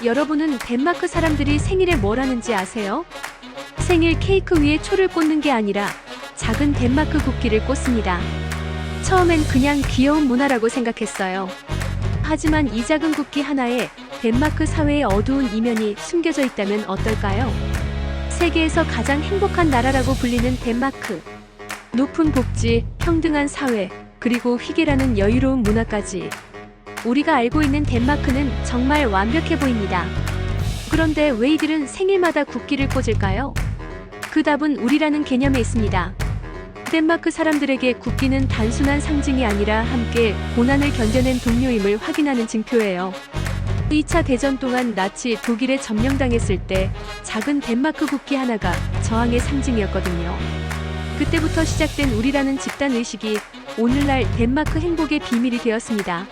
여러분은 덴마크 사람들이 생일에 뭘 하는지 아세요? 생일 케이크 위에 초를 꽂는 게 아니라 작은 덴마크 국기를 꽂습니다. 처음엔 그냥 귀여운 문화라고 생각했어요. 하지만 이 작은 국기 하나에 덴마크 사회의 어두운 이면이 숨겨져 있다면 어떨까요? 세계에서 가장 행복한 나라라고 불리는 덴마크. 높은 복지, 평등한 사회, 그리고 희귀라는 여유로운 문화까지. 우리가 알고 있는 덴마크는 정말 완벽해 보입니다. 그런데 왜 이들은 생일마다 국기를 꽂을까요? 그 답은 우리라는 개념에 있습니다. 덴마크 사람들에게 국기는 단순한 상징이 아니라 함께 고난을 견뎌낸 동료임을 확인하는 징표예요. 2차 대전 동안 나치 독일에 점령당했을 때 작은 덴마크 국기 하나가 저항의 상징이었거든요. 그때부터 시작된 우리라는 집단 의식이 오늘날 덴마크 행복의 비밀이 되었습니다.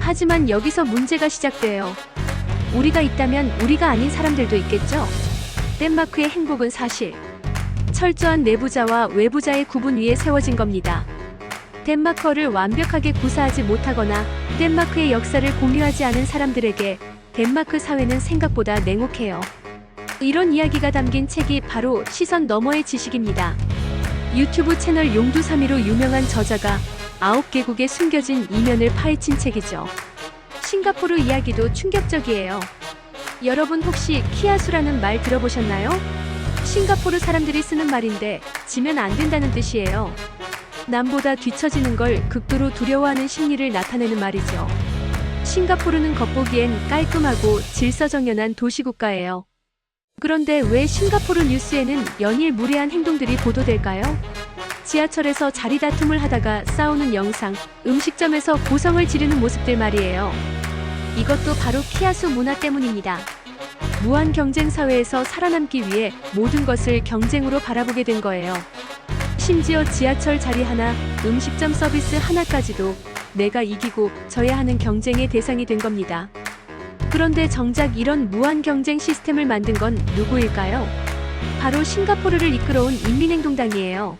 하지만 여기서 문제가 시작돼요. 우리가 있다면 우리가 아닌 사람들도 있겠죠? 덴마크의 행복은 사실 철저한 내부자와 외부자의 구분 위에 세워진 겁니다. 덴마크어를 완벽하게 구사하지 못하거나 덴마크의 역사를 공유하지 않은 사람들에게 덴마크 사회는 생각보다 냉혹해요. 이런 이야기가 담긴 책이 바로 시선 너머의 지식입니다. 유튜브 채널 용두사미로 유명한 저자가 9개국의 숨겨진 이면을 파헤친 책이죠. 싱가포르 이야기도 충격적이에요. 여러분 혹시 키아수라는 말 들어보셨나요? 싱가포르 사람들이 쓰는 말인데 지면 안 된다는 뜻이에요. 남보다 뒤처지는 걸 극도로 두려워하는 심리를 나타내는 말이죠. 싱가포르는 겉보기엔 깔끔하고 질서정연한 도시국가예요. 그런데 왜 싱가포르 뉴스에는 연일 무례한 행동들이 보도될까요? 지하철에서 자리 다툼을 하다가 싸우는 영상, 음식점에서 고성을 지르는 모습들 말이에요. 이것도 바로 키아수 문화 때문입니다. 무한 경쟁 사회에서 살아남기 위해 모든 것을 경쟁으로 바라보게 된 거예요. 심지어 지하철 자리 하나, 음식점 서비스 하나까지도 내가 이기고 져야 하는 경쟁의 대상이 된 겁니다. 그런데 정작 이런 무한 경쟁 시스템을 만든 건 누구일까요? 바로 싱가포르를 이끌어온 인민행동당이에요.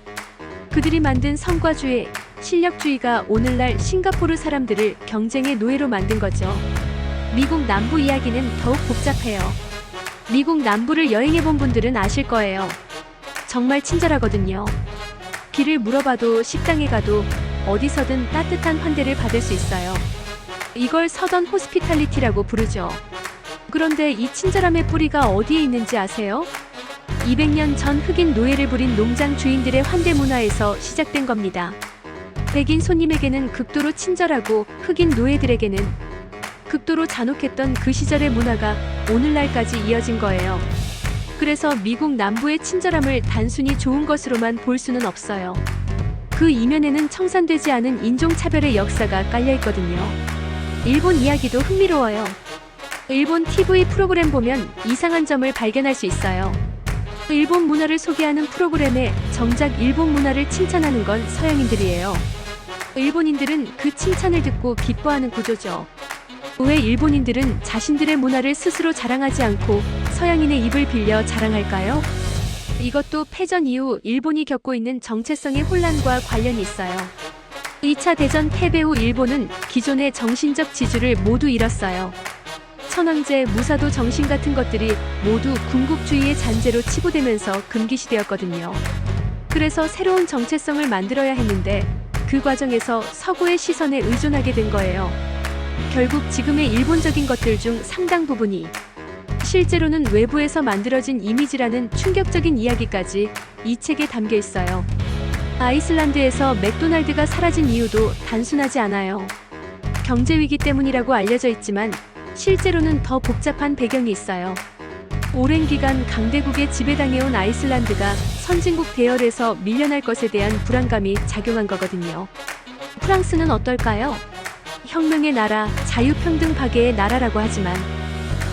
그들이 만든 성과주의, 실력주의가 오늘날 싱가포르 사람들을 경쟁의 노예로 만든 거죠. 미국 남부 이야기는 더욱 복잡해요. 미국 남부를 여행해본 분들은 아실 거예요. 정말 친절하거든요. 길을 물어봐도 식당에 가도 어디서든 따뜻한 환대를 받을 수 있어요. 이걸 서던 호스피탈리티라고 부르죠. 그런데 이 친절함의 뿌리가 어디에 있는지 아세요? 200년 전 흑인 노예를 부린 농장 주인들의 환대 문화에서 시작된 겁니다. 백인 손님에게는 극도로 친절하고 흑인 노예들에게는 극도로 잔혹했던 그 시절의 문화가 오늘날까지 이어진 거예요. 그래서 미국 남부의 친절함을 단순히 좋은 것으로만 볼 수는 없어요. 그 이면에는 청산되지 않은 인종차별의 역사가 깔려있거든요. 일본 이야기도 흥미로워요. 일본 TV 프로그램 보면 이상한 점을 발견할 수 있어요. 일본 문화를 소개하는 프로그램에 정작 일본 문화를 칭찬하는 건 서양인들이에요. 일본인들은 그 칭찬을 듣고 기뻐하는 구조죠. 왜 일본인들은 자신들의 문화를 스스로 자랑하지 않고 서양인의 입을 빌려 자랑할까요? 이것도 패전 이후 일본이 겪고 있는 정체성의 혼란과 관련이 있어요. 2차 대전 패배 후 일본은 기존의 정신적 지주를 모두 잃었어요. 천황제, 무사도 정신 같은 것들이 모두 군국주의의 잔재로 치부되면서 금기시되었거든요. 그래서 새로운 정체성을 만들어야 했는데 그 과정에서 서구의 시선에 의존하게 된 거예요. 결국 지금의 일본적인 것들 중 상당 부분이 실제로는 외부에서 만들어진 이미지라는 충격적인 이야기까지 이 책에 담겨 있어요. 아이슬란드에서 맥도날드가 사라진 이유도 단순하지 않아요. 경제위기 때문이라고 알려져 있지만 실제로는 더 복잡한 배경이 있어요. 오랜 기간 강대국에 지배당해온 아이슬란드가 선진국 대열에서 밀려날 것에 대한 불안감이 작용한 거거든요. 프랑스는 어떨까요? 혁명의 나라, 자유평등 파괴의 나라라고 하지만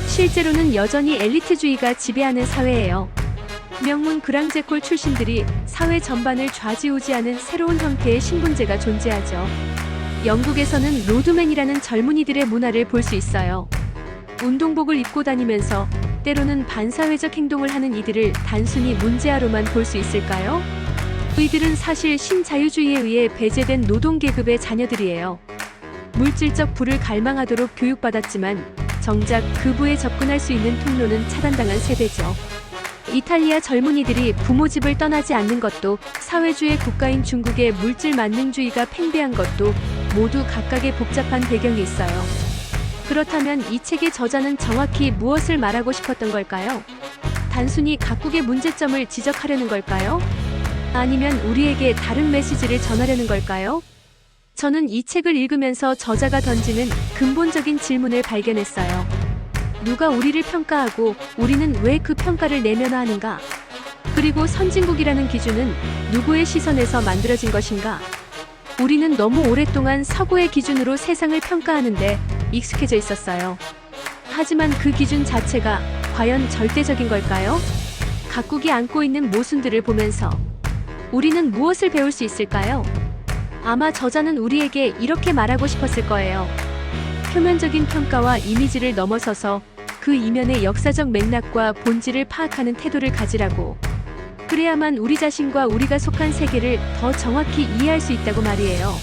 실제로는 여전히 엘리트주의가 지배하는 사회예요. 명문 그랑제콜 출신들이 사회 전반을 좌지우지하는 새로운 형태의 신분제가 존재하죠. 영국에서는 로드맨이라는 젊은이들의 문화를 볼 수 있어요. 운동복을 입고 다니면서 때로는 반사회적 행동을 하는 이들을 단순히 문제아로만 볼 수 있을까요? 이들은 사실 신자유주의에 의해 배제된 노동계급의 자녀들이에요. 물질적 부를 갈망하도록 교육받았지만 정작 그부에 접근할 수 있는 통로는 차단당한 세대죠. 이탈리아 젊은이들이 부모 집을 떠나지 않는 것도, 사회주의 국가인 중국의 물질 만능주의가 팽배한 것도 모두 각각의 복잡한 배경이 있어요. 그렇다면 이 책의 저자는 정확히 무엇을 말하고 싶었던 걸까요? 단순히 각국의 문제점을 지적하려는 걸까요? 아니면 우리에게 다른 메시지를 전하려는 걸까요? 저는 이 책을 읽으면서 저자가 던지는 근본적인 질문을 발견했어요. 누가 우리를 평가하고 우리는 왜 그 평가를 내면화 하는가? 그리고 선진국이라는 기준은 누구의 시선에서 만들어진 것인가? 우리는 너무 오랫동안 서구의 기준으로 세상을 평가하는데 익숙해져 있었어요. 하지만 그 기준 자체가 과연 절대적인 걸까요? 각국이 안고 있는 모순들을 보면서 우리는 무엇을 배울 수 있을까요? 아마 저자는 우리에게 이렇게 말하고 싶었을 거예요. 표면적인 평가와 이미지를 넘어서서 그 이면의 역사적 맥락과 본질을 파악하는 태도를 가지라고. 그래야만 우리 자신과 우리가 속한 세계를 더 정확히 이해할 수 있다고 말이에요.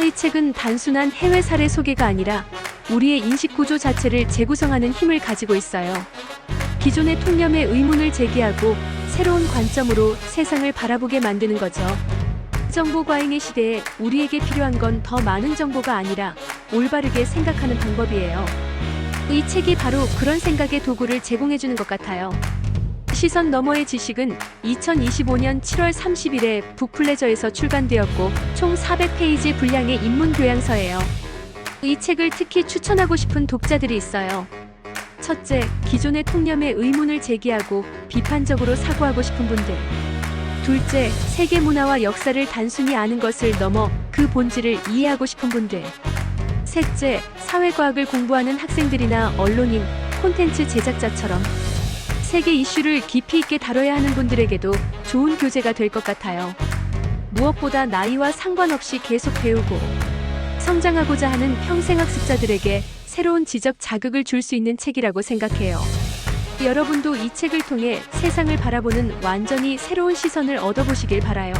이 책은 단순한 해외 사례 소개가 아니라 우리의 인식 구조 자체를 재구성하는 힘을 가지고 있어요. 기존의 통념의 의문을 제기하고 새로운 관점으로 세상을 바라보게 만드는 거죠. 정보 과잉의 시대에 우리에게 필요한 건 더 많은 정보가 아니라 올바르게 생각하는 방법이에요. 이 책이 바로 그런 생각의 도구를 제공해주는 것 같아요. 시선 너머의 지식은 2025년 7월 30일에 북플레저에서 출간되었고 총 400페이지 분량의 인문 교양서예요. 이 책을 특히 추천하고 싶은 독자들이 있어요. 첫째, 기존의 통념의 의문을 제기하고 비판적으로 사고하고 싶은 분들. 둘째, 세계 문화와 역사를 단순히 아는 것을 넘어 그 본질을 이해하고 싶은 분들. 셋째, 사회과학을 공부하는 학생들이나 언론인, 콘텐츠 제작자처럼 세계 이슈를 깊이 있게 다뤄야 하는 분들에게도 좋은 교재가 될 것 같아요. 무엇보다 나이와 상관없이 계속 배우고 성장하고자 하는 평생학습자들에게 새로운 지적 자극을 줄 수 있는 책이라고 생각해요. 여러분도 이 책을 통해 세상을 바라보는 완전히 새로운 시선을 얻어보시길 바라요.